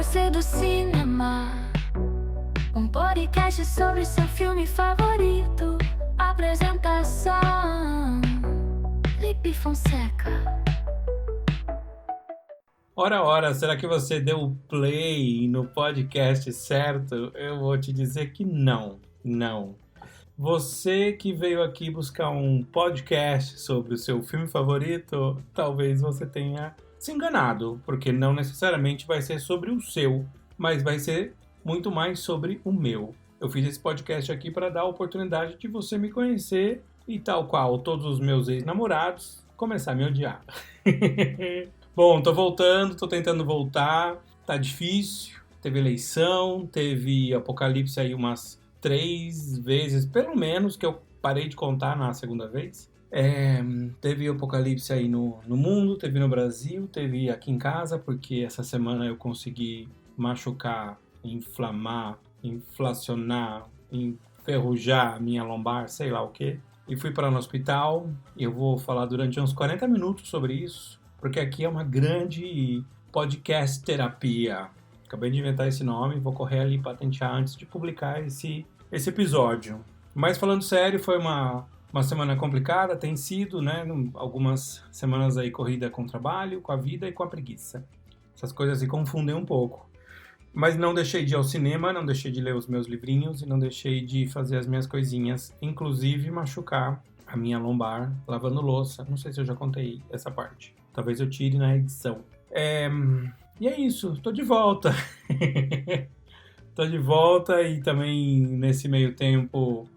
você do cinema. Um podcast sobre seu filme favorito. Apresentação: Lipe Fonseca. Ora, será que você deu play no podcast certo? Eu vou te dizer que não. Você que veio aqui buscar um podcast sobre o seu filme favorito, talvez você tenha se enganado, porque não necessariamente vai ser sobre o seu, mas vai ser muito mais sobre o meu. Eu fiz esse podcast aqui para dar a oportunidade de você me conhecer e, tal qual todos os meus ex-namorados, começar a me odiar. Bom, tô voltando, tô tentando voltar, tá difícil, teve eleição, teve apocalipse aí umas 3 vezes, pelo menos, que eu parei de contar na segunda vez. Teve apocalipse aí no mundo, teve no Brasil, teve aqui em casa, porque essa semana eu consegui machucar, inflamar, inflacionar, enferrujar a minha lombar, sei lá o quê. E fui para no hospital. Eu vou falar durante uns 40 minutos sobre isso, porque aqui é uma grande podcast terapia. Acabei de inventar esse nome, vou correr ali patentear antes de publicar esse episódio. Mas falando sério, foi uma semana complicada, tem sido, né? Algumas semanas aí corrida com o trabalho, com a vida e com a preguiça. Essas coisas se confundem um pouco. Mas não deixei de ir ao cinema, não deixei de ler os meus livrinhos e não deixei de fazer as minhas coisinhas, inclusive machucar a minha lombar lavando louça. Não sei se eu já contei essa parte. Talvez eu tire na edição. E é isso, tô de volta. Tô de volta e também nesse meio tempo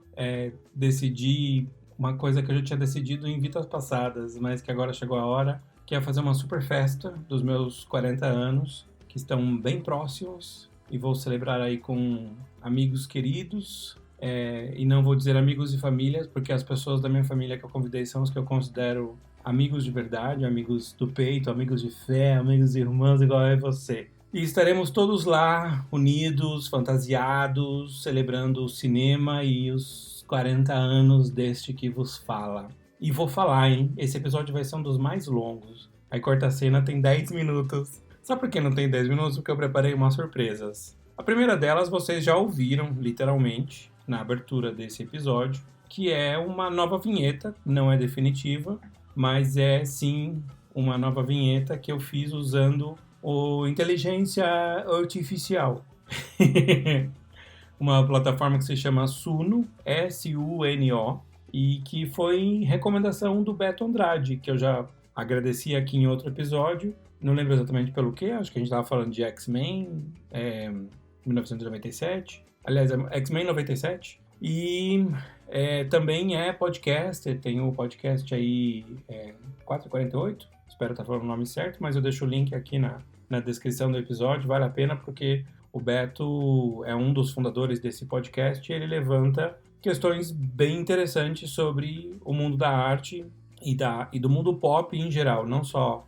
decidi uma coisa que eu já tinha decidido em vidas passadas, mas que agora chegou a hora, que é fazer uma super festa dos meus 40 anos, que estão bem próximos, e vou celebrar aí com amigos queridos, e não vou dizer amigos e famílias, porque as pessoas da minha família que eu convidei são os que eu considero amigos de verdade, amigos do peito, amigos de fé, amigos e irmãos igual é você. E estaremos todos lá, unidos, fantasiados, celebrando o cinema e os 40 anos deste que vos fala. E vou falar, hein? Esse episódio vai ser um dos mais longos. Aí corta a cena, tem 10 minutos. Sabe por que não tem 10 minutos? Porque eu preparei umas surpresas. A primeira delas vocês já ouviram, literalmente, na abertura desse episódio, que é uma nova vinheta, não é definitiva, mas é sim uma nova vinheta que eu fiz usando o inteligência artificial. Uma plataforma que se chama Suno, S-U-N-O, e que foi recomendação do Beto Andrade, que eu já agradeci aqui em outro episódio. Não lembro exatamente pelo que, acho que a gente estava falando de X-Men 1997. Aliás, X-Men 97. E também é podcaster, tem o podcast aí 448, espero estar falando o nome certo, mas eu deixo o link aqui na descrição do episódio, vale a pena porque o Beto é um dos fundadores desse podcast e ele levanta questões bem interessantes sobre o mundo da arte e do mundo pop em geral, não só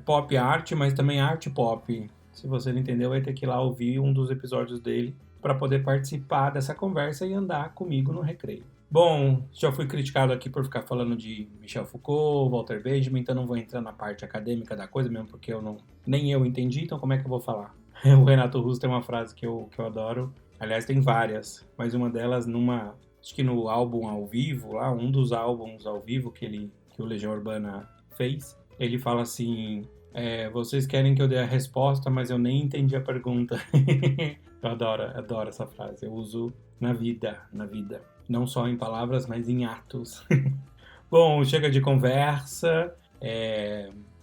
pop arte, mas também arte pop. Se você não entendeu, vai ter que ir lá ouvir um dos episódios dele para poder participar dessa conversa e andar comigo no recreio. Bom, já fui criticado aqui por ficar falando de Michel Foucault, Walter Benjamin, então não vou entrar na parte acadêmica da coisa, mesmo porque nem eu entendi, então como é que eu vou falar? O Renato Russo tem uma frase que eu adoro, aliás tem várias, mas uma delas acho que no álbum ao vivo, lá, um dos álbuns ao vivo que o Legião Urbana fez, ele fala assim, vocês querem que eu dê a resposta, mas eu nem entendi a pergunta. Eu adoro essa frase, eu uso na vida. Não só em palavras, mas em atos. Bom, chega de conversa.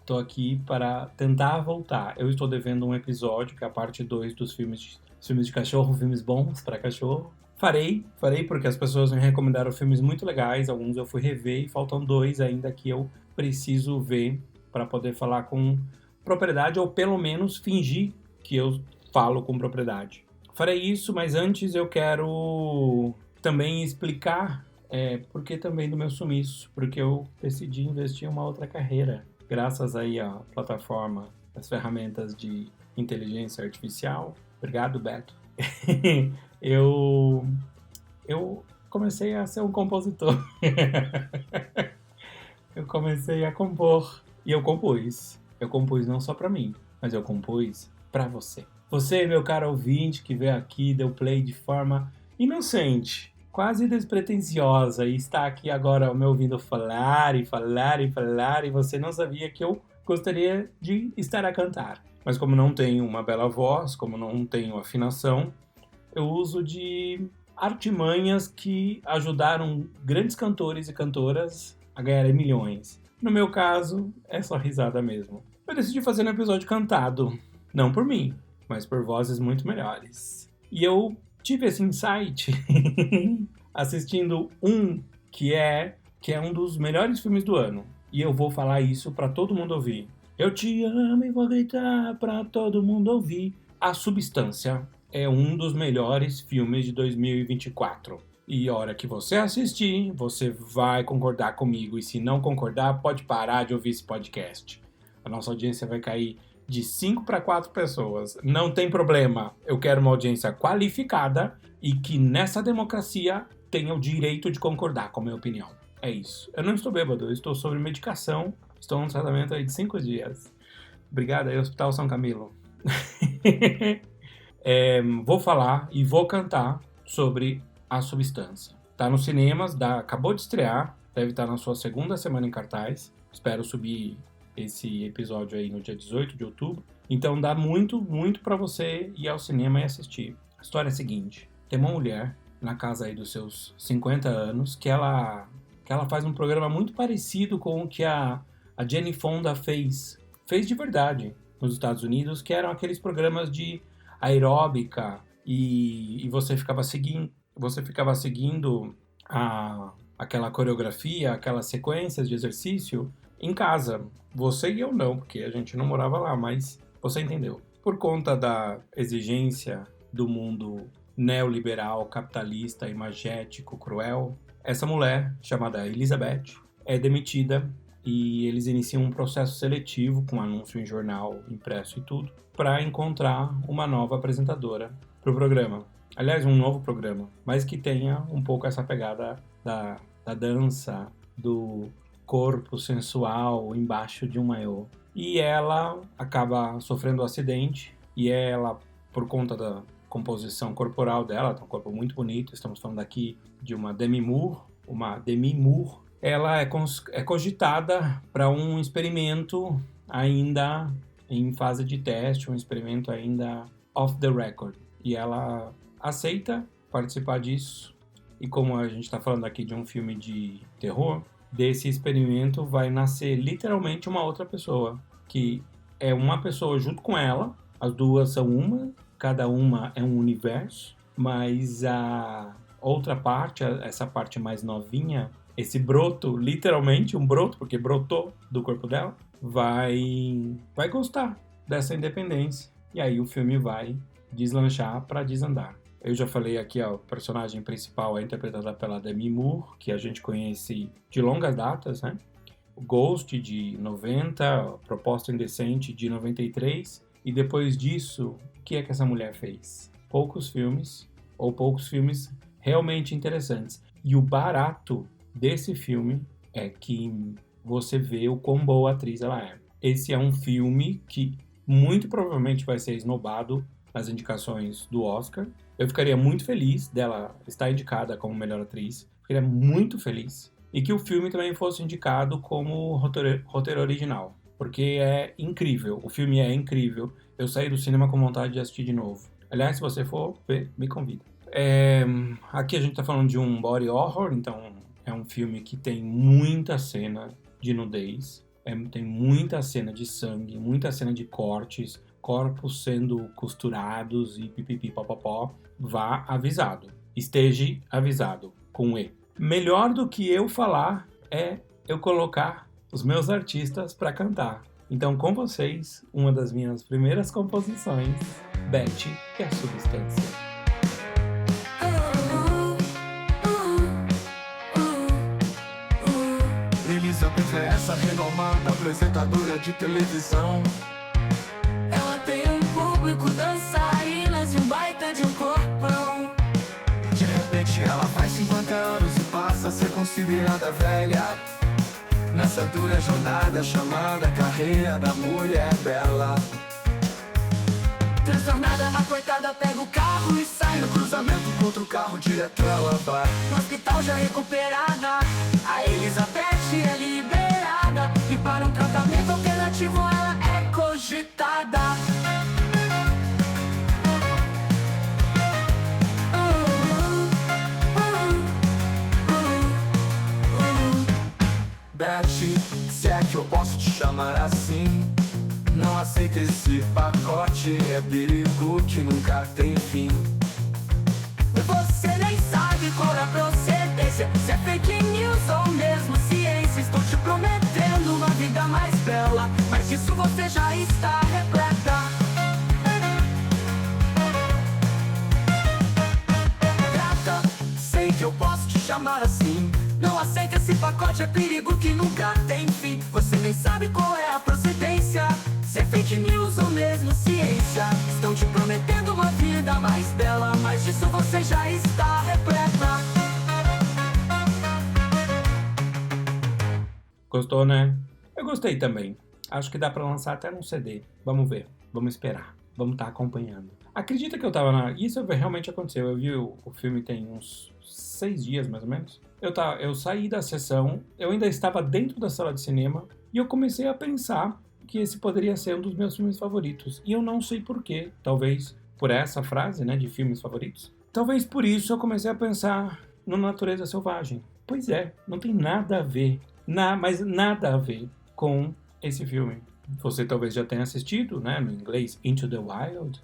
Tô aqui para tentar voltar. Eu estou devendo um episódio, que é a parte 2 dos filmes de cachorro, filmes bons para cachorro. Farei porque as pessoas me recomendaram filmes muito legais. Alguns eu fui rever e faltam 2 ainda que eu preciso ver para poder falar com propriedade, ou pelo menos fingir que eu falo com propriedade. Farei isso, mas antes eu quero também explicar por que também do meu sumiço, porque eu decidi investir em uma outra carreira, graças aí à plataforma, as ferramentas de inteligência artificial. Obrigado, Beto. Eu comecei a ser um compositor. Eu comecei a compor e eu compus. Eu compus não só pra mim, mas eu compus pra você. Você, meu caro ouvinte, que veio aqui, deu play de forma inocente, quase despretensiosa, e está aqui agora me ouvindo falar e falar e falar, e você não sabia que eu gostaria de estar a cantar. Mas como não tenho uma bela voz, como não tenho afinação, eu uso de artimanhas que ajudaram grandes cantores e cantoras a ganharem milhões. No meu caso, é só risada mesmo. Eu decidi fazer um episódio cantado, não por mim, mas por vozes muito melhores. E eu tive esse insight assistindo que é um dos melhores filmes do ano. E eu vou falar isso pra todo mundo ouvir. Eu te amo e vou gritar pra todo mundo ouvir. A Substância é um dos melhores filmes de 2024. E a hora que você assistir, você vai concordar comigo. E se não concordar, pode parar de ouvir esse podcast. A nossa audiência vai cair de 5 para 4 pessoas. Não tem problema. Eu quero uma audiência qualificada e que nessa democracia tenha o direito de concordar com a minha opinião. É isso. Eu não estou bêbado, eu estou sobre medicação. Estou num tratamento aí de 5 dias. Obrigado aí, Hospital São Camilo. Vou falar e vou cantar sobre A Substância. Tá nos cinemas, acabou de estrear, deve estar na sua segunda semana em cartaz. Espero subir esse episódio aí no dia 18 de outubro. Então dá muito, muito pra você ir ao cinema e assistir. A história é a seguinte: tem uma mulher na casa aí dos seus 50 anos que ela faz um programa muito parecido com o que a Jane Fonda fez de verdade nos Estados Unidos, que eram aqueles programas de aeróbica e você ficava seguindo aquela coreografia, aquelas sequências de exercício em casa. Você e eu não, porque a gente não morava lá, mas você entendeu. Por conta da exigência do mundo neoliberal, capitalista, imagético, cruel, essa mulher, chamada Elizabeth, é demitida e eles iniciam um processo seletivo com anúncio em jornal, impresso e tudo, para encontrar uma nova apresentadora para o programa. Aliás, um novo programa, mas que tenha um pouco essa pegada da dança, do corpo sensual embaixo de um maiô. E ela acaba sofrendo um acidente e ela, por conta da composição corporal dela, tem um corpo muito bonito, estamos falando aqui de uma Demi Moore, ela é cogitada para um experimento ainda em fase de teste, um experimento ainda off the record. E ela aceita participar disso. E como a gente está falando aqui de um filme de terror, desse experimento vai nascer literalmente uma outra pessoa, que é uma pessoa junto com ela, as duas são uma, cada uma é um universo, mas a outra parte, essa parte mais novinha, esse broto, literalmente um broto, porque brotou do corpo dela, vai gostar dessa independência. E aí o filme vai deslanchar para desandar. Eu já falei aqui, a personagem principal é interpretada pela Demi Moore, que a gente conhece de longas datas, né? O Ghost, de 90, Proposta Indecente, de 93. E depois disso, o que é que essa mulher fez? Poucos filmes realmente interessantes. E o barato desse filme é que você vê o quão boa atriz ela é. Esse é um filme que muito provavelmente vai ser esnobado nas indicações do Oscar. Eu ficaria muito feliz dela estar indicada como melhor atriz. Ficaria muito feliz. E que o filme também fosse indicado como roteiro original. Porque é incrível. O filme é incrível. Eu saí do cinema com vontade de assistir de novo. Aliás, se você for ver, me convida. Aqui a gente tá falando de um body horror. Então é um filme que tem muita cena de nudez. Tem muita cena de sangue. Muita cena de cortes. Corpos sendo costurados e pipipi popopó. Vá avisado. Esteja avisado com E. Melhor do que eu falar é eu colocar os meus artistas para cantar. Então, com vocês, uma das minhas primeiras composições, Betty e a Substância. Elizabeth é essa renomada apresentadora de televisão. Ela tem um público, dançarinas e um baita de um corpão. De repente ela faz 50 anos e passa a ser considerada velha. Nessa dura jornada chamada carreira da mulher bela. transtornada, a coitada pega o carro e sai no cruzamento contra o carro, direto ela vai no hospital já recuperada. A Elizabeth é liberada e para um tratamento alternativo ela é cogitada. Beth, se é que eu posso te chamar assim, não aceita esse pacote, é perigo que nunca tem fim. Você nem sabe qual é a procedência, se é fake news ou mesmo ciência. Estou te prometendo uma vida mais bela, mas disso você já está repleta. Gata, sei que eu posso te chamar assim, não aceita esse pacote, é perigo que nunca tem fim. Você nem sabe qual é a procedência, se é fake news ou mesmo ciência. Estão te prometendo uma vida mais bela, mas disso você já está repleta. Gostou, né? Eu gostei também. Acho que dá pra lançar até num CD. Vamos ver, vamos esperar, vamos estar acompanhando. Acredita que eu tava na... Isso realmente aconteceu. Eu vi o filme tem uns 6 dias, mais ou menos. Eu saí da sessão, eu ainda estava dentro da sala de cinema e eu comecei a pensar que esse poderia ser um dos meus filmes favoritos. E eu não sei porquê. Talvez por essa frase, né, de filmes favoritos. Talvez por isso eu comecei a pensar no Natureza Selvagem. Pois é, não tem nada a ver, mas nada a ver com esse filme. Você talvez já tenha assistido, né, no inglês, Into the Wild.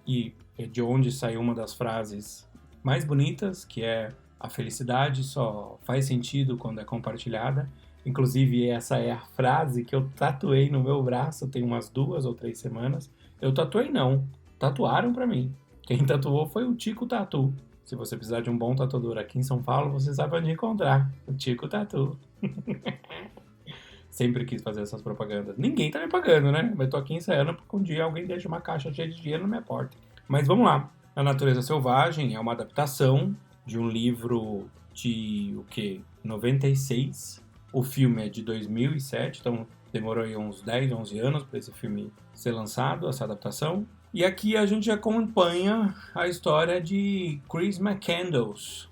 E é de onde saiu uma das frases mais bonitas, que é: a felicidade só faz sentido quando é compartilhada. Inclusive, essa é a frase que eu tatuei no meu braço tem umas 2 ou 3 semanas. Eu tatuei não, tatuaram pra mim. Quem tatuou foi o Tico Tatu. Se você precisar de um bom tatuador aqui em São Paulo, você sabe onde encontrar. O Tico Tatu. Sempre quis fazer essas propagandas. Ninguém tá me pagando, né? Mas tô aqui ensaiando porque um dia alguém deixa uma caixa cheia de dinheiro na minha porta. Mas vamos lá. A Natureza Selvagem é uma adaptação de um livro de, 96. O filme é de 2007, então demorou aí uns 10, 11 anos para esse filme ser lançado, essa adaptação. E aqui a gente acompanha a história de Chris McCandless,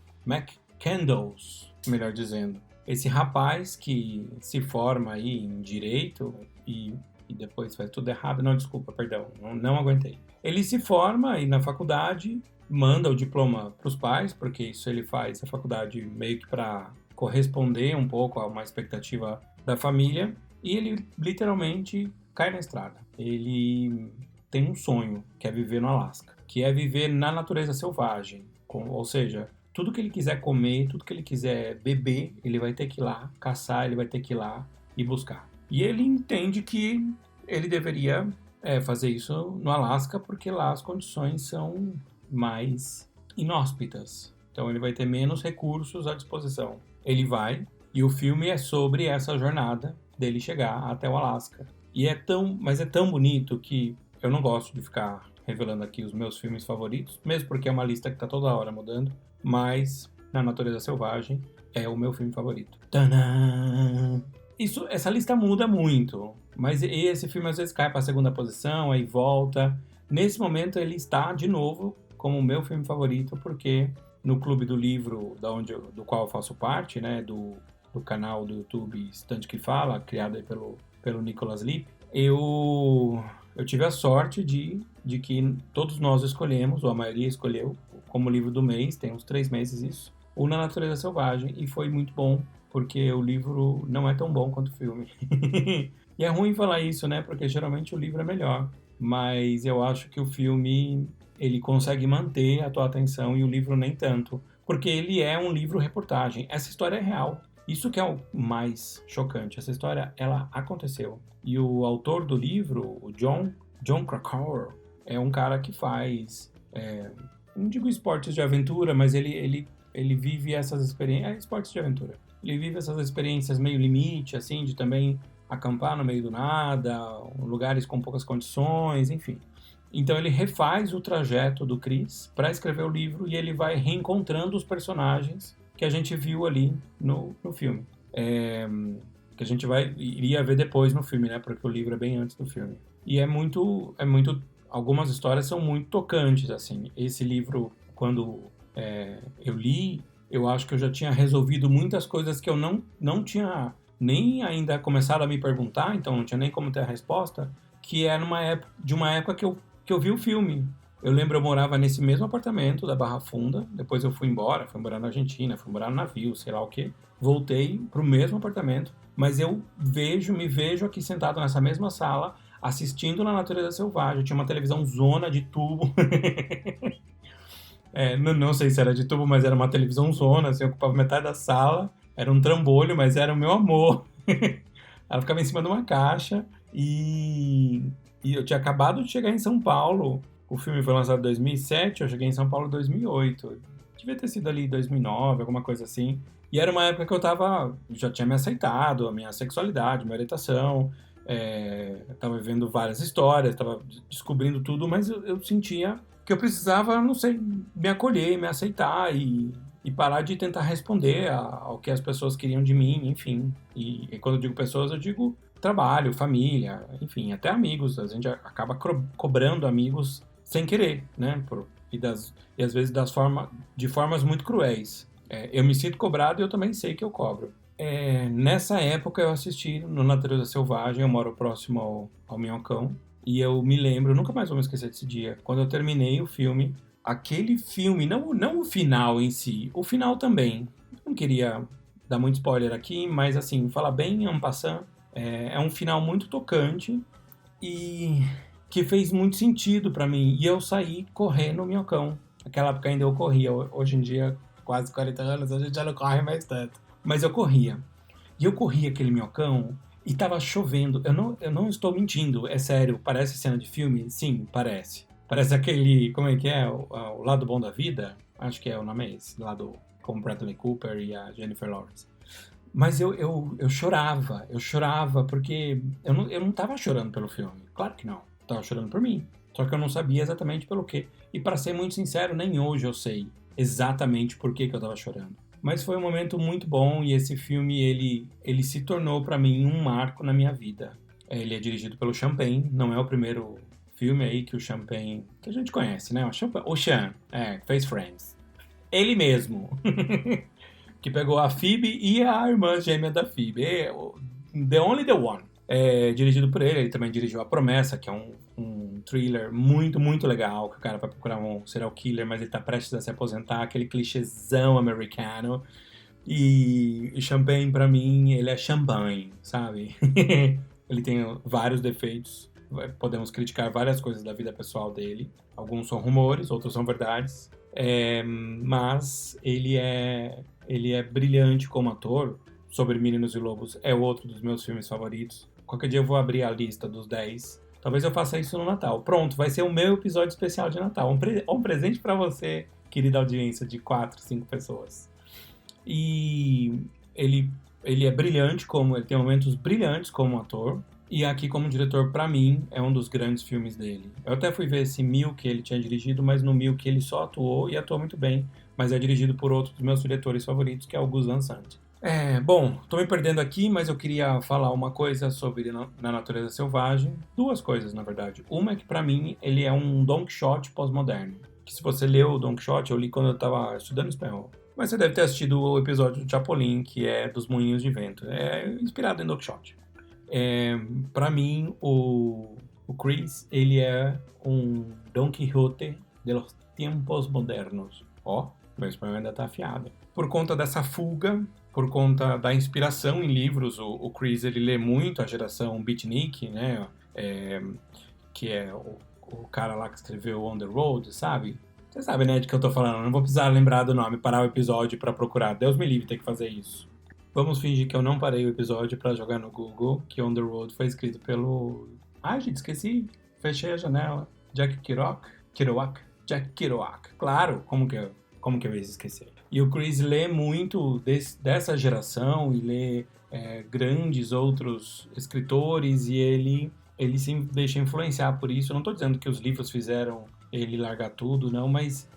melhor dizendo. Esse rapaz que se forma aí em Direito e depois faz tudo errado. Não, desculpa, perdão, não aguentei. Ele se forma aí na faculdade, manda o diploma para os pais, porque isso ele faz a faculdade meio que para corresponder um pouco a uma expectativa da família, e ele literalmente cai na estrada. Ele tem um sonho, que é viver no Alasca, que é viver na natureza selvagem, ou seja, tudo que ele quiser comer, tudo que ele quiser beber, ele vai ter que ir lá caçar, ele vai ter que ir lá e buscar. E ele entende que ele deveria fazer isso no Alasca, porque lá as condições são mais inóspitas. Então ele vai ter menos recursos à disposição. Ele vai, e o filme é sobre essa jornada dele chegar até o Alasca. Mas é tão bonito que eu não gosto de ficar revelando aqui os meus filmes favoritos, mesmo porque é uma lista que está toda hora mudando, mas Na Natureza Selvagem é o meu filme favorito. Tadã! Essa lista muda muito, mas esse filme às vezes cai para a segunda posição, aí volta. Nesse momento ele está de novo como o meu filme favorito, porque no Clube do Livro, do qual eu faço parte, né, do canal do YouTube Estante que Fala, criado aí pelo Nicholas Lipp, eu tive a sorte de que todos nós escolhemos, ou a maioria escolheu, como livro do mês, tem uns 3 meses isso, o Na Natureza Selvagem, e foi muito bom, porque o livro não é tão bom quanto o filme. E é ruim falar isso, né, porque geralmente o livro é melhor, mas eu acho que o filme ele consegue manter a tua atenção e o livro nem tanto, porque ele é um livro-reportagem. Essa história é real. Isso que é o mais chocante. Essa história, ela aconteceu. E o autor do livro, o John Krakauer, é um cara que faz, não digo esportes de aventura, mas ele vive essas experiências, esportes de aventura. Ele vive essas experiências meio limite, assim, de também acampar no meio do nada, lugares com poucas condições, enfim. Então ele refaz o trajeto do Chris para escrever o livro e ele vai reencontrando os personagens que a gente viu ali no filme. Que a gente iria ver depois no filme, né? Porque o livro é bem antes do filme. E é muito algumas histórias são muito tocantes, assim. Esse livro, quando eu li, eu acho que eu já tinha resolvido muitas coisas que eu não tinha nem ainda começado a me perguntar, então não tinha nem como ter a resposta, que é de uma época que eu vi o filme. Eu lembro, eu morava nesse mesmo apartamento da Barra Funda, depois eu fui morar na Argentina, fui morar no navio, sei lá o quê. Voltei pro mesmo apartamento, mas eu me vejo aqui sentado nessa mesma sala, assistindo Na Natureza Selvagem. Tinha uma televisão zona de tubo. Não sei se era de tubo, mas era uma televisão zona, assim, ocupava metade da sala. Era um trambolho, mas era o meu amor. Ela ficava em cima de uma caixa e eu tinha acabado de chegar em São Paulo. O filme foi lançado em 2007, eu cheguei em São Paulo em 2008. Devia ter sido ali 2009, alguma coisa assim. E era uma época que já tinha me aceitado, a minha sexualidade, minha orientação. Tava vivendo várias histórias, tava descobrindo tudo, mas eu sentia que eu precisava, não sei, me acolher, me aceitar e parar de tentar responder ao que as pessoas queriam de mim, enfim. E quando eu digo pessoas, eu digo trabalho, família, enfim, até amigos. A gente acaba cobrando amigos sem querer, né? E às vezes de formas muito cruéis. Eu me sinto cobrado e eu também sei que eu cobro. Nessa época eu assisti no Natureza Selvagem, eu moro próximo ao Minhocão, e eu me lembro, nunca mais vou me esquecer desse dia, quando eu terminei o filme, aquele filme, não o final em si, o final também, não queria dar muito spoiler aqui, mas assim, falar bem en passant, é um final muito tocante e que fez muito sentido pra mim, e eu saí correndo o Minhocão. Naquela época ainda eu corria, hoje em dia, quase 40 anos, a gente já não corre mais tanto. Mas eu corria. E eu corria aquele Minhocão e tava chovendo. Eu não estou mentindo, é sério. Parece cena de filme? Sim, parece. Parece aquele, como é que é? O Lado Bom da Vida? Acho que é o nome é esse. Lado com Bradley Cooper e a Jennifer Lawrence. Mas eu chorava porque eu não tava chorando pelo filme. Claro que não. Eu tava chorando por mim. Só que eu não sabia exatamente pelo quê. E para ser muito sincero, nem hoje eu sei exatamente por que eu tava chorando. Mas foi um momento muito bom e esse filme, ele se tornou para mim um marco na minha vida. Ele é dirigido pelo Champagne, não é o primeiro filme aí que o Champagne, que a gente conhece, né? O Sean, que fez Friends. Ele mesmo, que pegou a Phoebe e a irmã gêmea da Phoebe, The Only The One. Dirigido por ele também dirigiu A Promessa, que é um thriller muito, muito legal, que o cara vai procurar um serial killer, mas ele tá prestes a se aposentar, aquele clichêzão americano. E Champagne, pra mim, ele é champanhe, sabe? Ele tem vários defeitos, podemos criticar várias coisas da vida pessoal dele. Alguns são rumores, outros são verdades. Mas ele é brilhante como ator. Sobre Meninos e Lobos é outro dos meus filmes favoritos. Qualquer dia eu vou abrir a lista dos 10. Talvez eu faça isso no Natal. Pronto, vai ser o meu episódio especial de Natal. Um presente pra você, querida audiência de 4, 5 pessoas. E ele é brilhante, ele tem momentos brilhantes como ator. E aqui como diretor, pra mim, é um dos grandes filmes dele. Eu até fui ver esse Milk que ele tinha dirigido, mas no Milk ele só atuou e atuou muito bem. Mas é dirigido por outro dos meus diretores favoritos, que é o Gus Van Sant. Bom, tô me perdendo aqui, mas eu queria falar uma coisa sobre Na Natureza Selvagem. Duas coisas, na verdade. Uma é que, pra mim, ele é um Don Quixote pós-moderno. Que se você leu o Don Quixote, eu li quando eu tava estudando espanhol. Mas você deve ter assistido o episódio do Chapolin, que é dos Moinhos de Vento. É inspirado em Don Quixote. Pra mim, o Chris, ele é um Don Quixote de los tiempos modernos. Meu espanhol ainda tá afiado. Por conta dessa fuga, por conta da inspiração em livros, o Chris, ele lê muito a geração beatnik, né? Que é o cara lá que escreveu On the Road, sabe? Você sabe, né, de que eu tô falando. Não vou precisar lembrar do nome, parar o episódio pra procurar. Deus me livre ter que fazer isso. Vamos fingir que eu não parei o episódio pra jogar no Google, que On the Road foi escrito pelo... gente, esqueci. Fechei a janela. Jack Kerouac. Jack Kerouac. Claro, como que eu ia esquecer? E o Chris lê muito dessa geração e lê grandes outros escritores e ele se deixa influenciar por isso. Eu não estou dizendo que os livros fizeram ele largar tudo, não, mas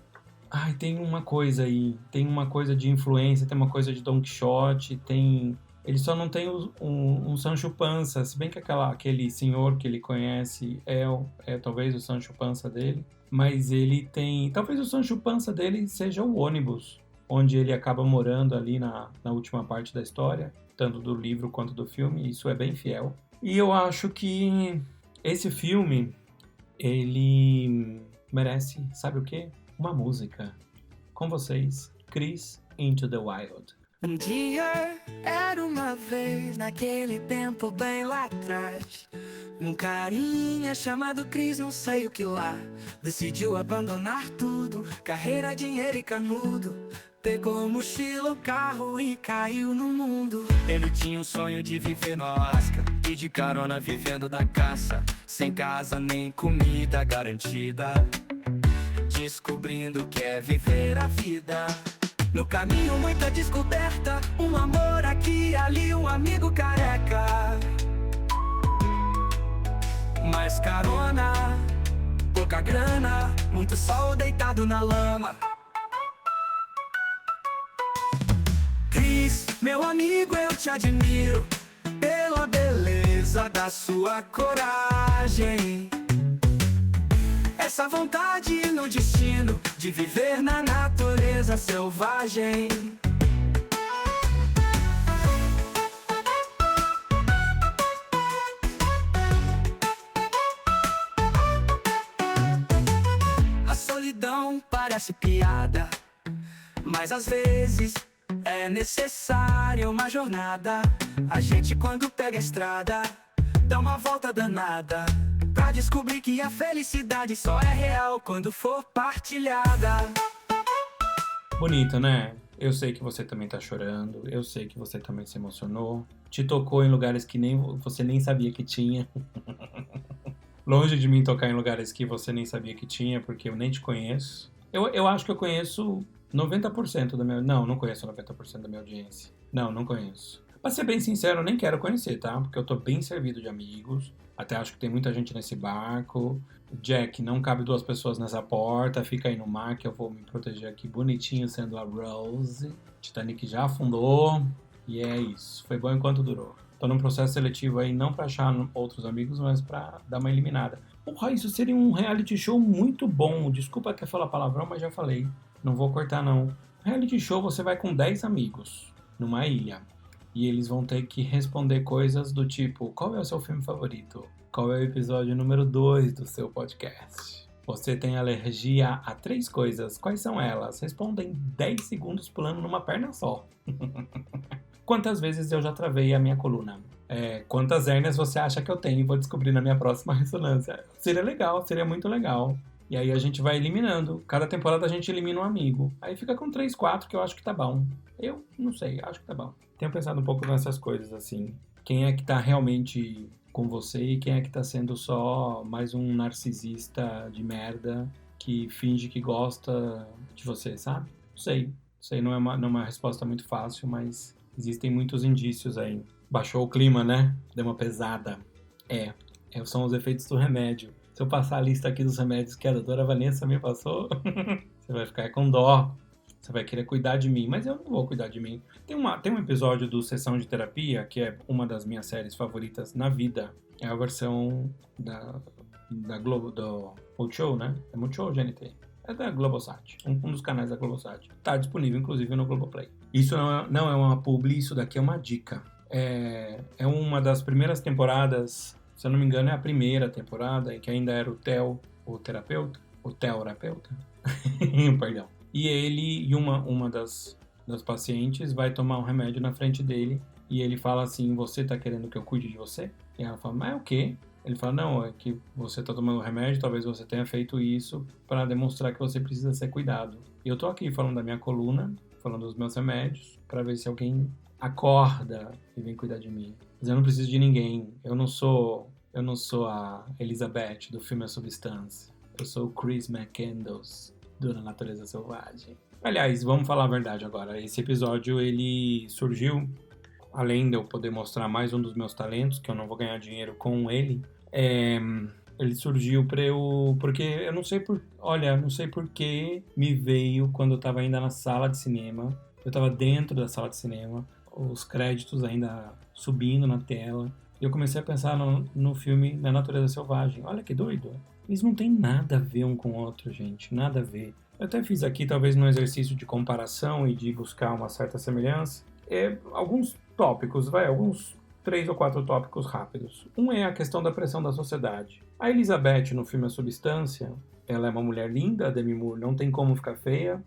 tem uma coisa aí. Tem uma coisa de influência, tem uma coisa de Don Quixote, tem Ele só não tem um Sancho Panza, se bem que aquele senhor que ele conhece é talvez o Sancho Panza dele, mas ele tem... Talvez o Sancho Panza dele seja o ônibus, onde ele acaba morando ali na última parte da história, tanto do livro quanto do filme, isso é bem fiel. E eu acho que esse filme, ele merece, sabe o quê? Uma música. Com vocês, Chris Into the Wild. Um dia era uma vez, naquele tempo bem lá atrás, um carinha chamado Chris, não sei o que lá, decidiu abandonar tudo, carreira, dinheiro e canudo. Pegou mochila, o carro e caiu no mundo. Ele tinha um sonho de viver no Alasca e de carona vivendo da caça, sem casa nem comida garantida, descobrindo que é viver a vida. No caminho muita descoberta, um amor aqui e ali, um amigo careca. Mais carona, pouca grana, muito sol deitado na lama. Chris, meu amigo, eu te admiro pela beleza da sua coragem, essa vontade no destino de viver na natureza selvagem. A solidão parece piada, mas às vezes é necessária uma jornada. A gente quando pega a estrada dá uma volta danada pra descobrir que a felicidade só é real quando for partilhada. Bonito, né? Eu sei que você também tá chorando, eu sei que você também se emocionou, te tocou em lugares que você nem sabia que tinha. Longe de mim tocar em lugares que você nem sabia que tinha, porque eu nem te conheço. Eu acho que eu conheço 90% da minha... Não conheço 90% da minha audiência. Não conheço. Pra ser bem sincero, eu nem quero conhecer, tá? Porque eu tô bem servido de amigos. Até acho que tem muita gente nesse barco. Jack, não cabe 2 pessoas nessa porta. Fica aí no mar que eu vou me proteger aqui bonitinho sendo a Rose. Titanic já afundou. E é isso. Foi bom enquanto durou. Tô num processo seletivo aí, não pra achar outros amigos, mas pra dar uma eliminada. Porra, isso seria um reality show muito bom. Desculpa até falar palavrão, mas já falei. Não vou cortar, não. Reality show você vai com 10 amigos numa ilha. E eles vão ter que responder coisas do tipo: qual é o seu filme favorito? Qual é o episódio número 2 do seu podcast? Você tem alergia a 3 coisas. Quais são elas? Responda em 10 segundos pulando numa perna só. Quantas vezes eu já travei a minha coluna? Quantas hérnias você acha que eu tenho? Vou descobrir na minha próxima ressonância. Seria legal, seria muito legal. E aí a gente vai eliminando. Cada temporada a gente elimina um amigo. Aí fica com 3, 4 que eu acho que tá bom. Eu não sei, acho que tá bom. Tenho pensado um pouco nessas coisas, assim. Quem é que tá realmente com você e quem é que tá sendo só mais um narcisista de merda que finge que gosta de você, sabe? Não sei, não é uma resposta muito fácil, mas existem muitos indícios aí. Baixou o clima, né? Deu uma pesada. São os efeitos do remédio. Se eu passar a lista aqui dos remédios que a doutora Vanessa me passou, você vai ficar com dó. Você vai querer cuidar de mim, mas eu não vou cuidar de mim. Tem um episódio do Sessão de Terapia, que é uma das minhas séries favoritas na vida. É a versão da Globo, do Multishow, né? É Multishow ou GNT? É da Globosat, um dos canais da Globosat. Tá disponível, inclusive, no Globoplay. Isso não é uma publi, isso daqui é uma dica. É uma das primeiras temporadas, se eu não me engano, é a primeira temporada, em que ainda era o Theo terapeuta, perdão. E ele e uma das pacientes vai tomar um remédio na frente dele e ele fala assim: você tá querendo que eu cuide de você? E ela fala: mas é o quê? Ele fala: não, é que você tá tomando remédio, talvez você tenha feito isso para demonstrar que você precisa ser cuidado. E eu tô aqui falando da minha coluna, falando dos meus remédios, para ver se alguém acorda e vem cuidar de mim. Mas eu não preciso de ninguém. Eu não sou a Elizabeth do filme A Substância. Eu sou o Chris McCandles do Na Natureza Selvagem. Aliás, vamos falar a verdade agora. Esse episódio, ele surgiu, além de eu poder mostrar mais um dos meus talentos, que eu não vou ganhar dinheiro com ele, ele surgiu porque eu não sei por que me veio quando eu tava ainda na sala de cinema. Eu tava dentro da sala de cinema, os créditos ainda subindo na tela. E eu comecei a pensar no filme Na Natureza Selvagem. Olha que doido. Eles não têm nada a ver um com o outro, gente. Nada a ver. Eu até fiz aqui, talvez, num exercício de comparação e de buscar uma certa semelhança. Alguns tópicos, alguns 3 ou 4 tópicos rápidos. Um é a questão da pressão da sociedade. A Elizabeth, no filme A Substância, ela é uma mulher linda, a Demi Moore não tem como ficar feia.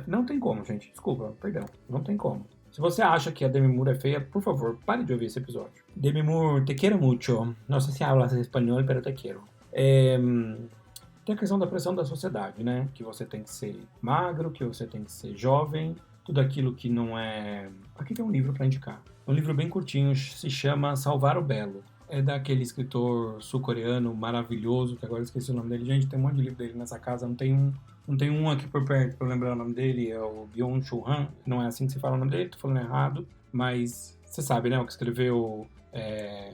Não tem como, gente. Desculpa, perdão. Não tem como. Se você acha que a Demi Moore é feia, por favor, pare de ouvir esse episódio. Demi Moore, te quiero mucho. Não sei se hablas espanhol, pero te quiero. Tem a questão da pressão da sociedade, né? Que você tem que ser magro, que você tem que ser jovem, tudo aquilo que não é... Aqui tem um livro para indicar. É um livro bem curtinho, se chama Salvar o Belo. É daquele escritor sul-coreano maravilhoso, que agora eu esqueci o nome dele. Gente, tem um monte de livro dele nessa casa, não tem um aqui por perto para eu lembrar o nome dele, é o Byung-Chul Han, não é assim que se fala o nome dele, tô falando errado, mas você sabe, né, o que escreveu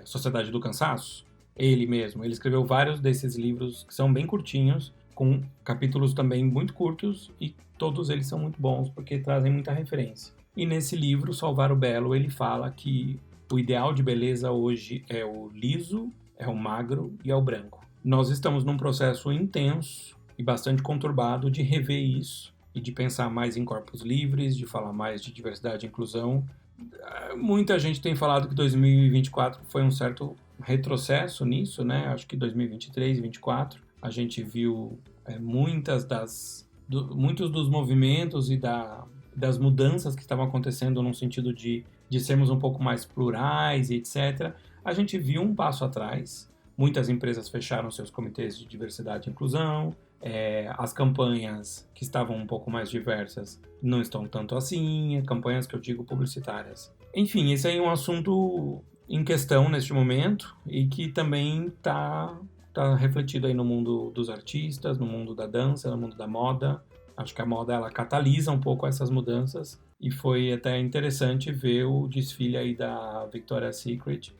Sociedade do Cansaço? Ele mesmo, ele escreveu vários desses livros que são bem curtinhos, com capítulos também muito curtos, e todos eles são muito bons, porque trazem muita referência. E nesse livro, Salvar o Belo, ele fala que o ideal de beleza hoje é o liso, é o magro e é o branco. Nós estamos num processo intenso e bastante conturbado de rever isso e de pensar mais em corpos livres, de falar mais de diversidade e inclusão. Muita gente tem falado que 2024 foi um certo retrocesso nisso, né? Acho que 2023 e 2024 a gente viu muitos dos movimentos e das mudanças que estavam acontecendo no sentido de sermos um pouco mais plurais e etc. A gente viu um passo atrás. Muitas empresas fecharam seus comitês de diversidade e inclusão. As campanhas que estavam um pouco mais diversas não estão tanto assim. Campanhas que eu digo publicitárias. Enfim, esse aí é um assunto em questão neste momento e que também está refletido aí no mundo dos artistas, no mundo da dança, no mundo da moda. Acho que a moda ela catalisa um pouco essas mudanças e foi até interessante ver o desfile aí da Victoria's Secret,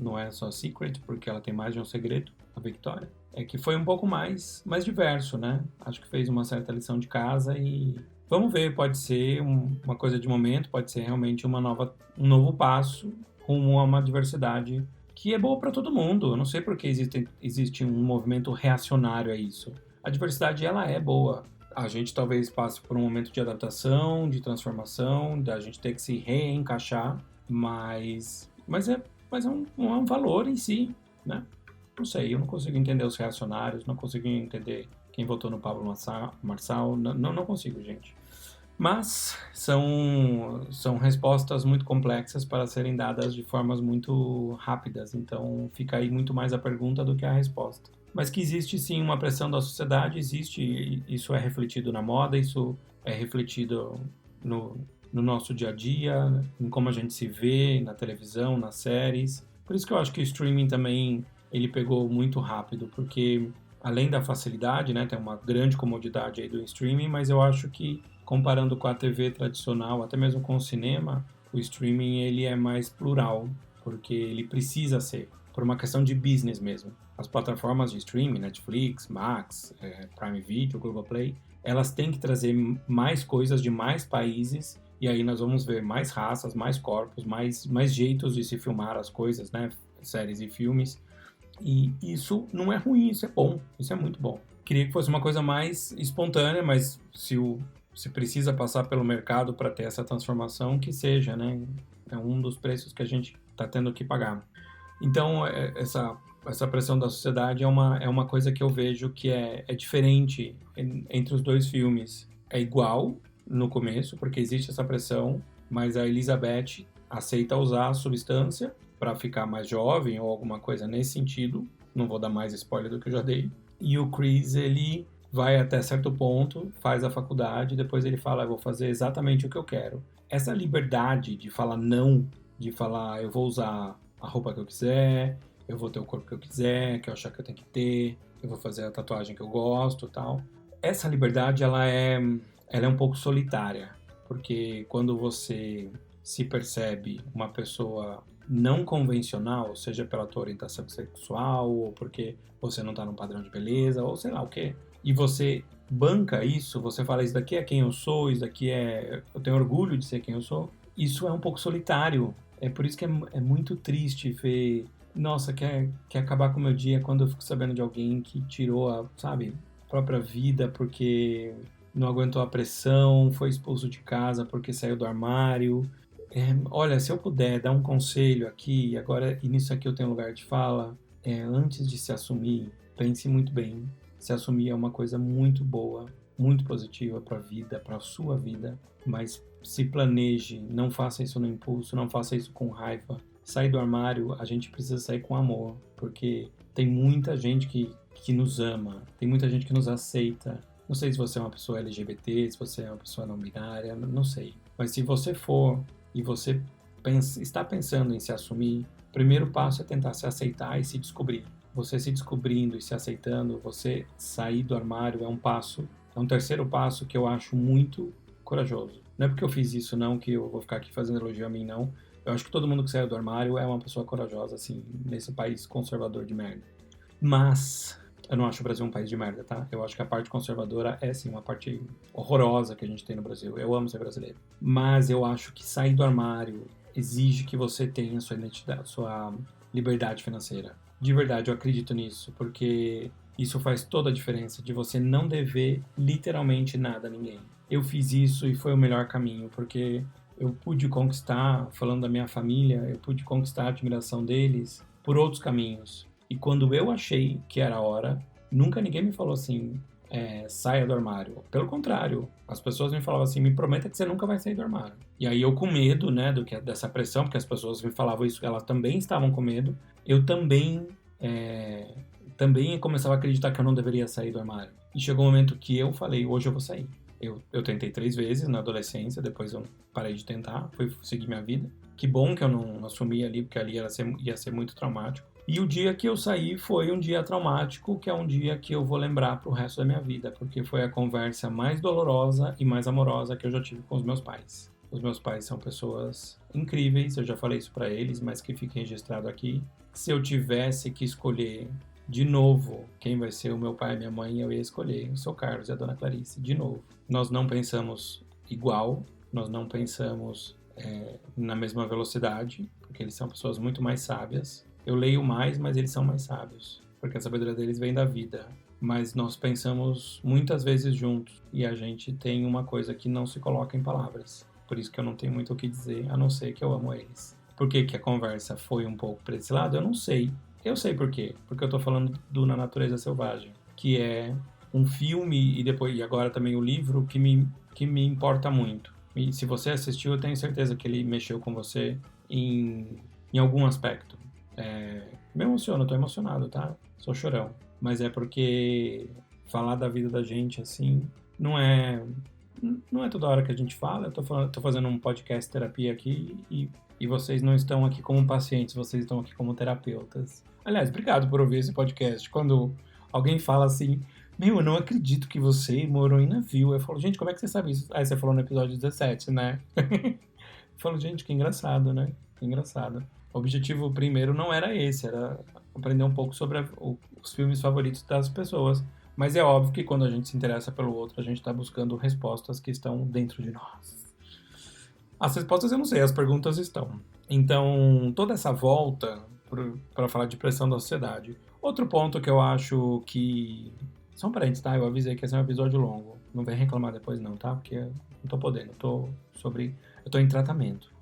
não é só Secret, porque ela tem mais de um segredo, a Victoria. Que foi um pouco mais diverso, né? Acho que fez uma certa lição de casa e vamos ver, pode ser uma coisa de momento, pode ser realmente um novo passo rumo a uma diversidade que é boa para todo mundo. Eu não sei porque existe um movimento reacionário a isso. A diversidade, ela é boa. A gente talvez passe por um momento de adaptação, de transformação, da gente ter que se reencaixar, mas é um valor em si, né? Não sei, eu não consigo entender os reacionários, não consigo entender quem votou no Pablo Marçal, não consigo, gente. Mas são respostas muito complexas para serem dadas de formas muito rápidas, então fica aí muito mais a pergunta do que a resposta. Mas que existe sim uma pressão da sociedade, existe, isso é refletido na moda, isso é refletido no nosso dia a dia, em como a gente se vê na televisão, nas séries. Por isso que eu acho que o streaming também ele pegou muito rápido, porque além da facilidade, né, tem uma grande comodidade aí do streaming, mas eu acho que comparando com a TV tradicional, até mesmo com o cinema, o streaming ele é mais plural, porque ele precisa ser, por uma questão de business mesmo. As plataformas de streaming, Netflix, Max, Prime Video, Globoplay, elas têm que trazer mais coisas de mais países, e aí nós vamos ver mais raças, mais corpos, mais jeitos de se filmar as coisas, né, séries e filmes. E isso não é ruim, isso é bom, isso é muito bom. Queria que fosse uma coisa mais espontânea, mas se precisa passar pelo mercado para ter essa transformação, que seja, né? É um dos preços que a gente está tendo que pagar. Então, essa pressão da sociedade é uma coisa que eu vejo que é diferente entre os dois filmes. É igual no começo, porque existe essa pressão, mas a Elizabeth aceita usar a substância para ficar mais jovem ou alguma coisa nesse sentido. Não vou dar mais spoiler do que eu já dei. E o Chris, ele vai até certo ponto, faz a faculdade, depois ele fala, eu vou fazer exatamente o que eu quero. Essa liberdade de falar não, de falar, eu vou usar a roupa que eu quiser, eu vou ter o corpo que eu quiser, que eu achar que eu tenho que ter, eu vou fazer a tatuagem que eu gosto e tal. Essa liberdade, ela é um pouco solitária, porque quando você se percebe uma pessoa não convencional, seja pela tua orientação sexual, ou porque você não está num padrão de beleza, ou sei lá o quê, e você banca isso, você fala, isso daqui é quem eu sou, isso daqui eu tenho orgulho de ser quem eu sou, isso é um pouco solitário. É por isso que é muito triste ver, nossa, quer acabar com o meu dia quando eu fico sabendo de alguém que tirou a própria vida porque não aguentou a pressão, foi expulso de casa porque saiu do armário. Olha, se eu puder dar um conselho aqui, agora, e nisso aqui eu tenho lugar de fala, antes de se assumir, pense muito bem. Se assumir é uma coisa muito boa, muito positiva para a vida, para a sua vida, mas se planeje, não faça isso no impulso, não faça isso com raiva. Sair do armário, a gente precisa sair com amor, porque tem muita gente que nos ama, tem muita gente que nos aceita. Não sei se você é uma pessoa LGBT, se você é uma pessoa não binária, não sei. Mas se você for e você está pensando em se assumir, o primeiro passo é tentar se aceitar e se descobrir. Você se descobrindo e se aceitando, você sair do armário é um terceiro passo que eu acho muito corajoso. Não é porque eu fiz isso não que eu vou ficar aqui fazendo elogio a mim, não. Eu acho que todo mundo que saiu do armário é uma pessoa corajosa, assim, nesse país conservador de merda. Mas eu não acho o Brasil um país de merda, tá? Eu acho que a parte conservadora é, sim, uma parte horrorosa que a gente tem no Brasil. Eu amo ser brasileiro. Mas eu acho que sair do armário exige que você tenha sua identidade, sua liberdade financeira. De verdade, eu acredito nisso, porque isso faz toda a diferença de você não dever literalmente nada a ninguém. Eu fiz isso e foi o melhor caminho, porque eu pude conquistar, falando da minha família, eu pude conquistar a admiração deles por outros caminhos. E quando eu achei que era a hora, nunca ninguém me falou assim, saia do armário. Pelo contrário, as pessoas me falavam assim, me prometa que você nunca vai sair do armário. E aí eu com medo, né, dessa pressão, porque as pessoas me falavam isso, elas também estavam com medo, eu também começava a acreditar que eu não deveria sair do armário. E chegou um momento que eu falei, hoje eu vou sair. Eu tentei 3 vezes na adolescência, depois eu parei de tentar, fui seguir minha vida. Que bom que eu não assumi ali, porque ali ia ser muito traumático. E o dia que eu saí foi um dia traumático, que é um dia que eu vou lembrar pro resto da minha vida, porque foi a conversa mais dolorosa e mais amorosa que eu já tive com os meus pais. Os meus pais são pessoas incríveis, eu já falei isso pra eles, mas que fique registrado aqui. Se eu tivesse que escolher de novo quem vai ser o meu pai e minha mãe, eu ia escolher o seu Carlos e a dona Clarice, de novo. Nós não pensamos igual, nós não pensamos na mesma velocidade, porque eles são pessoas muito mais sábias. Eu leio mais, mas eles são mais sábios, porque a sabedoria deles vem da vida. Mas nós pensamos muitas vezes juntos, e a gente tem uma coisa que não se coloca em palavras. Por isso que eu não tenho muito o que dizer, a não ser que eu amo eles. Por que a conversa foi um pouco para esse lado? Eu não sei. Eu sei por quê. Porque eu tô falando do Na Natureza Selvagem, que é um filme e agora também o livro que me importa muito. E se você assistiu, eu tenho certeza que ele mexeu com você em algum aspecto. Me emociona, eu tô emocionado, tá? Sou chorão. Mas é porque falar da vida da gente, assim, não é toda hora que a gente fala. Eu tô fazendo um podcast terapia aqui e vocês não estão aqui como pacientes, vocês estão aqui como terapeutas. Aliás, obrigado por ouvir esse podcast. Quando alguém fala assim, eu não acredito que você morou em navio. Eu falo, gente, como é que você sabe isso? Aí você falou no episódio 17, né? Eu falo, gente, que engraçado, né? Que engraçado. O objetivo primeiro não era esse, era aprender um pouco sobre os filmes favoritos das pessoas. Mas é óbvio que quando a gente se interessa pelo outro, a gente está buscando respostas que estão dentro de nós. As respostas eu não sei, as perguntas estão. Então, toda essa volta para falar de pressão da sociedade. Outro ponto que eu acho que... Só um parênteses, tá? Eu avisei que esse é um episódio longo. Não vem reclamar depois não, tá? Porque eu não tô podendo, eu tô em tratamento.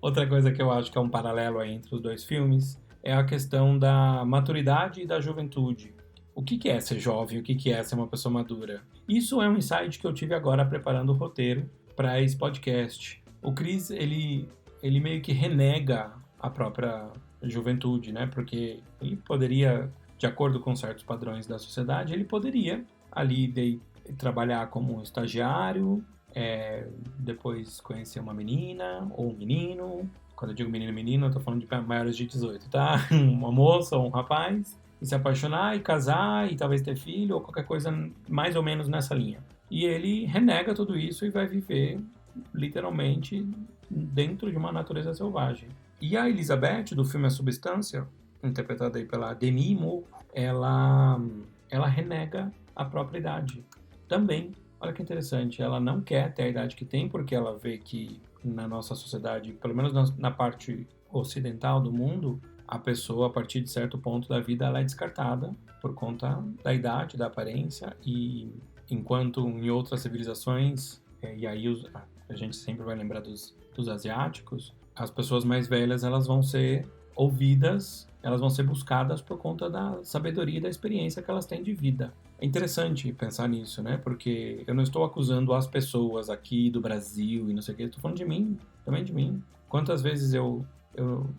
Outra coisa que eu acho que é um paralelo aí entre os dois filmes é a questão da maturidade e da juventude. O que é ser jovem? O que é ser uma pessoa madura? Isso é um insight que eu tive agora preparando o roteiro para esse podcast. O Chris, ele meio que renega a própria juventude, né? Porque ele poderia, de acordo com certos padrões da sociedade, ele poderia ali trabalhar como estagiário, depois conhecer uma menina ou um menino. Quando eu digo menino e menina, eu tô falando de maiores de 18, tá? Uma moça ou um rapaz. E se apaixonar e casar e talvez ter filho ou qualquer coisa mais ou menos nessa linha. E ele renega tudo isso e vai viver literalmente dentro de uma natureza selvagem. E a Elizabeth, do filme A Substância, interpretada aí pela Demi Moore, ela ela renega a própria idade. Também, olha que interessante, ela não quer ter a idade que tem porque ela vê que na nossa sociedade, pelo menos na parte ocidental do mundo, a pessoa, a partir de certo ponto da vida, ela é descartada por conta da idade, da aparência, e enquanto em outras civilizações, e aí a gente sempre vai lembrar dos asiáticos, as pessoas mais velhas elas vão ser ouvidas, elas vão ser buscadas por conta da sabedoria e da experiência que elas têm de vida. É interessante pensar nisso, né? Porque eu não estou acusando as pessoas aqui do Brasil e não sei o que, estou falando de mim, também de mim. Quantas vezes eu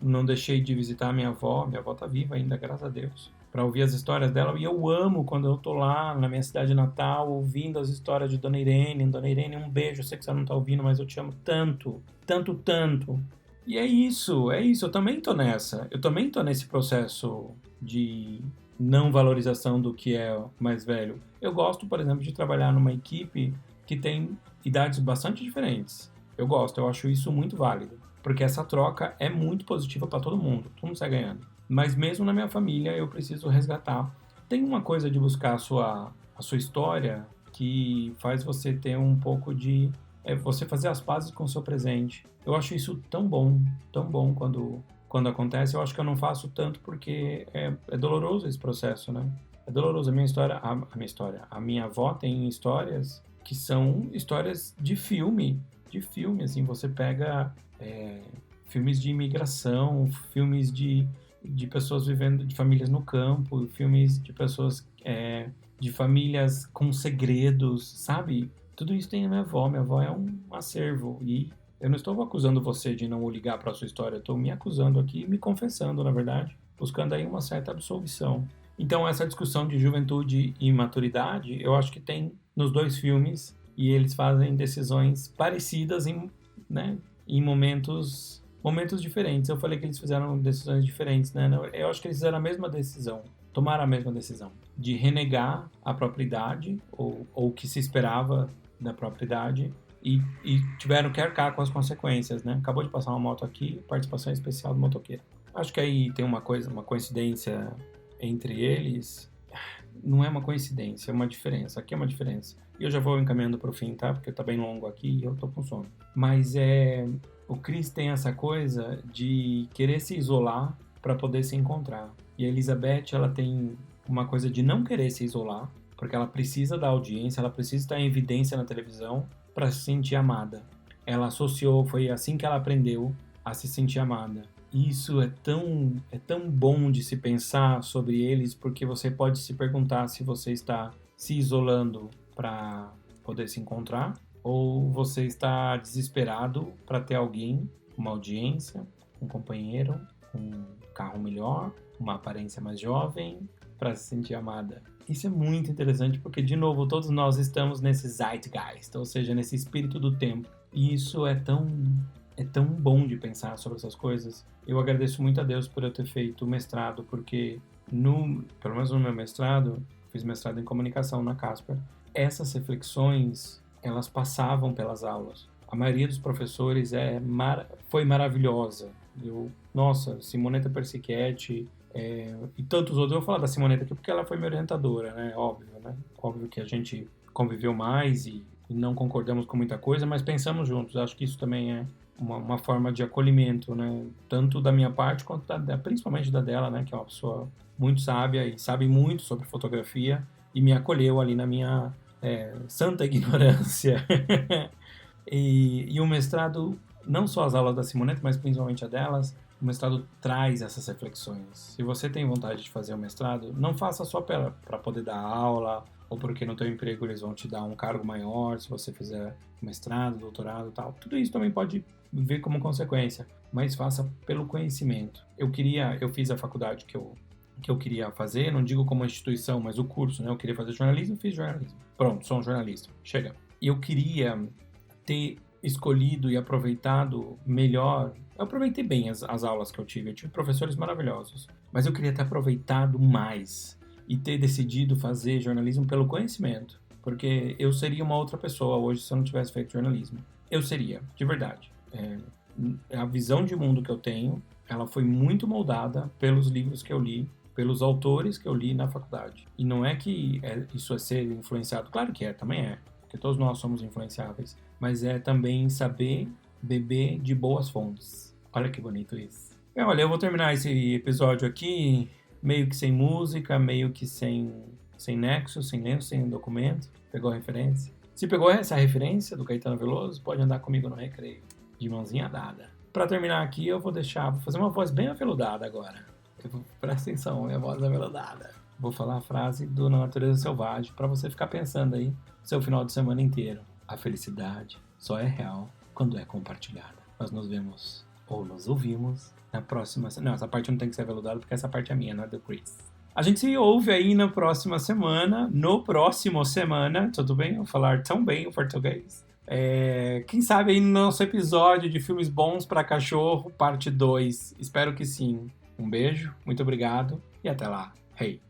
não deixei de visitar minha avó tá viva ainda, graças a Deus, para ouvir as histórias dela, e eu amo quando eu tô lá na minha cidade natal, ouvindo as histórias de Dona Irene. Dona Irene, um beijo, eu sei que você não tá ouvindo, mas eu te amo tanto, tanto, tanto. E é isso, eu também tô nessa, eu também tô nesse processo de não valorização do que é mais velho. Eu gosto, por exemplo, de trabalhar numa equipe que tem idades bastante diferentes. Eu acho isso muito válido, porque essa troca é muito positiva para todo mundo sai ganhando. Mas mesmo na minha família eu preciso resgatar. Tem uma coisa de buscar a sua história que faz você ter um pouco de... você fazer as pazes com o seu presente. Eu acho isso tão bom quando acontece. Eu acho que eu não faço tanto porque é doloroso esse processo, né? É doloroso. A minha avó tem histórias que são histórias de filme, assim, você pega filmes de imigração, filmes de pessoas vivendo, de famílias no campo, filmes de pessoas, de famílias com segredos, sabe? Tudo isso tem a minha avó é um acervo, e eu não estou acusando você de não ligar para a sua história, eu estou me acusando aqui, me confessando, na verdade, buscando aí uma certa absolvição. Então, essa discussão de juventude e maturidade, eu acho que tem nos dois filmes, e eles fazem decisões parecidas em momentos diferentes. Eu falei que eles fizeram decisões diferentes, né? Eu acho que eles fizeram a mesma decisão, tomaram a mesma decisão, de renegar a própria idade, ou o que se esperava da própria idade, e tiveram que arcar com as consequências, né? Acabou de passar uma moto aqui, participação especial do motoqueiro. Acho que aí tem uma coincidência entre eles. Não é uma coincidência, é uma diferença. Aqui é uma diferença. E eu já vou encaminhando para o fim, tá? Porque tá bem longo aqui e eu tô com sono. Mas o Chris tem essa coisa de querer se isolar para poder se encontrar. E a Elizabeth, ela tem uma coisa de não querer se isolar, porque ela precisa da audiência, ela precisa estar em evidência na televisão para se sentir amada. Ela associou, foi assim que ela aprendeu a se sentir amada. Isso é tão bom de se pensar sobre eles, porque você pode se perguntar se você está se isolando para poder se encontrar, ou você está desesperado para ter alguém, uma audiência, um companheiro, um carro melhor, uma aparência mais jovem, para se sentir amada. Isso é muito interessante porque, de novo, todos nós estamos nesse zeitgeist, ou seja, nesse espírito do tempo. E isso é tão bom de pensar sobre essas coisas. Eu agradeço muito a Deus por eu ter feito o mestrado, porque, pelo menos no meu mestrado, fiz mestrado em comunicação na Casper, essas reflexões, elas passavam pelas aulas. A maioria dos professores foi maravilhosa. Nossa, Simonetta Persichetti e tantos outros. Eu vou falar da Simonetta aqui porque ela foi minha orientadora, né? Óbvio, né? Óbvio que a gente conviveu mais e não concordamos com muita coisa, mas pensamos juntos. Acho que isso também é uma forma de acolhimento, né? Tanto da minha parte quanto principalmente da dela, né? Que é uma pessoa muito sábia e sabe muito sobre fotografia e me acolheu ali na minha santa ignorância. E o mestrado, não só as aulas da Simonetta, mas principalmente a delas, o mestrado traz essas reflexões. Se você tem vontade de fazer o mestrado, não faça só para poder dar aula, ou porque no teu emprego eles vão te dar um cargo maior, se você fizer mestrado, doutorado e tal. Tudo isso também pode vir como consequência, mas faça pelo conhecimento. Eu fiz a faculdade que eu queria fazer, não digo como instituição, mas o curso, né? Eu queria fazer jornalismo, fiz jornalismo. Pronto, sou um jornalista. Chega. E eu queria ter escolhido e aproveitado melhor. Eu aproveitei bem as aulas que eu tive professores maravilhosos, mas eu queria ter aproveitado mais e ter decidido fazer jornalismo pelo conhecimento, porque eu seria uma outra pessoa hoje se eu não tivesse feito jornalismo. Eu seria, de verdade. A visão de mundo que eu tenho, ela foi muito moldada pelos livros que eu li, pelos autores que eu li na faculdade. E não é que isso é ser influenciado, claro que também é, porque todos nós somos influenciáveis, mas é também saber beber de boas fontes. Olha que bonito isso. Olha, eu vou terminar esse episódio aqui meio que sem música, meio que sem nexo, sem lenço, sem documento. Pegou a referência? Se pegou essa referência do Caetano Veloso, pode andar comigo no recreio, de mãozinha dada. Pra terminar aqui, eu vou fazer uma voz bem aveludada agora. Presta atenção, minha voz aveludada. Vou falar a frase do Na Natureza Selvagem pra você ficar pensando aí seu final de semana inteiro. A felicidade só é real quando é compartilhada. Nós nos vemos ou nos ouvimos na próxima... Não, essa parte não tem que ser aveludada porque essa parte é minha, não é do Chris. A gente se ouve aí na próxima semana. No próximo semana, tudo bem? Eu falar tão bem o português. Quem sabe aí no nosso episódio de filmes bons para cachorro, parte 2. Espero que sim. Um beijo, muito obrigado e até lá. Hey!